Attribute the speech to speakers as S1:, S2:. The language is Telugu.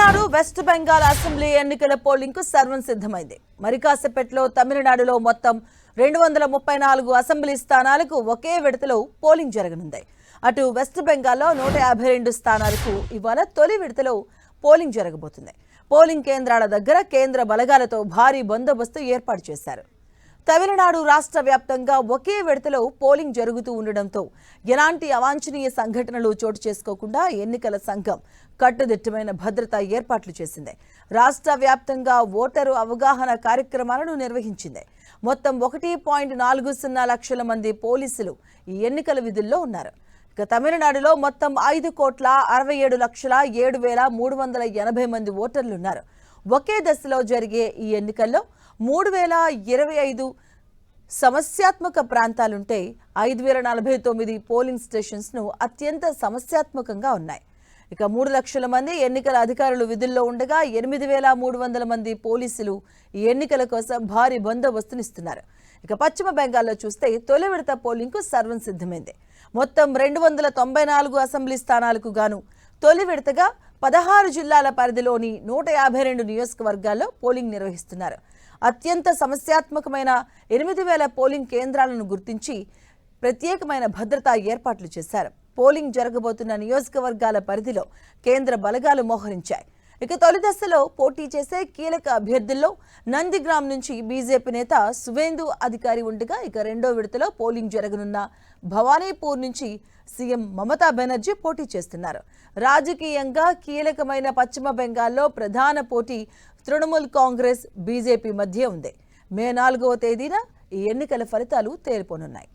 S1: తమిళనాడు వెస్ట్ బెంగాల్ అసెంబ్లీ ఎన్నికల పోలింగ్ కు సర్వం సిద్ధమైంది. మరి కాసేపట్లో తమిళనాడులో మొత్తం 234 అసెంబ్లీ స్థానాలకు ఒకే విడతలో పోలింగ్ జరగనుంది. అటు వెస్ట్ బెంగాల్లో 152 స్థానాలకు ఇవాళ తొలి విడతలో పోలింగ్ జరగబోతుంది. పోలింగ్ కేంద్రాల దగ్గర కేంద్ర బలగాలతో భారీ బందోబస్తు ఏర్పాటు చేశారు. తమిళనాడు రాష్ట్ర వ్యాప్తంగా ఒకే విడతలో పోలింగ్ జరుగుతూ ఉండడంతో ఎలాంటి అవాంఛనీయ సంఘటనలు చోటు చేసుకోకుండా ఎన్నికల సంఘం కట్టుదిట్టమైన భద్రతా ఏర్పాట్లు చేసింది. రాష్ట్ర వ్యాప్తంగా ఓటరు అవగాహన కార్యక్రమాలను నిర్వహించింది. మొత్తం 1.40 లక్షల మంది పోలీసులు ఈ ఎన్నికల విధుల్లో ఉన్నారు. ఇక తమిళనాడులో మొత్తం 5,67,07,380 మంది ఓటర్లున్నారు. ఒకే దశలో జరిగే ఈ ఎన్నికల్లో 3,025 సమస్యాత్మక ప్రాంతాలుంటే 5,049 పోలింగ్ స్టేషన్స్ను అత్యంత సమస్యాత్మకంగా ఉన్నాయి. ఇక 3 లక్షల మంది ఎన్నికల అధికారులు విధుల్లో ఉండగా 8,300 మంది పోలీసులు ఈ ఎన్నికల కోసం భారీ బందోబస్తునిస్తున్నారు. ఇక పశ్చిమ బెంగాల్లో చూస్తే తొలి విడత పోలింగ్కు సర్వం సిద్ధమైంది. మొత్తం 294 అసెంబ్లీ స్థానాలకు గాను తొలి విడతగా 16 జిల్లాల పరిధిలోని 152 నియోజకవర్గాల్లో పోలింగ్ నిర్వహిస్తున్నారు. అత్యంత సమస్యాత్మకమైన 8,000 పోలింగ్ కేంద్రాలను గుర్తించి ప్రత్యేకమైన భద్రతా ఏర్పాట్లు చేశారు. పోలింగ్ జరగబోతున్న నియోజకవర్గాల పరిధిలో కేంద్ర బలగాలు మోహరించాయి. ఇక తొలి దశలో పోటీ చేసే కీలక అభ్యర్థుల్లో నందిగ్రామ్ నుంచి బీజేపీ నేత సువేందు అధికారి ఉండగా, ఇక రెండో విడతలో పోలింగ్ జరగనున్న భవానీపూర్ నుంచి సీఎం మమతా బెనర్జీ పోటీ చేస్తున్నారు. రాజకీయంగా కీలకమైన పశ్చిమ బెంగాల్లో ప్రధాన పోటీ తృణమూల్ కాంగ్రెస్ బీజేపీ మధ్య ఉంది. మే 4వ తేదీన ఈ ఎన్నికల ఫలితాలు తేలిపోనున్నాయి.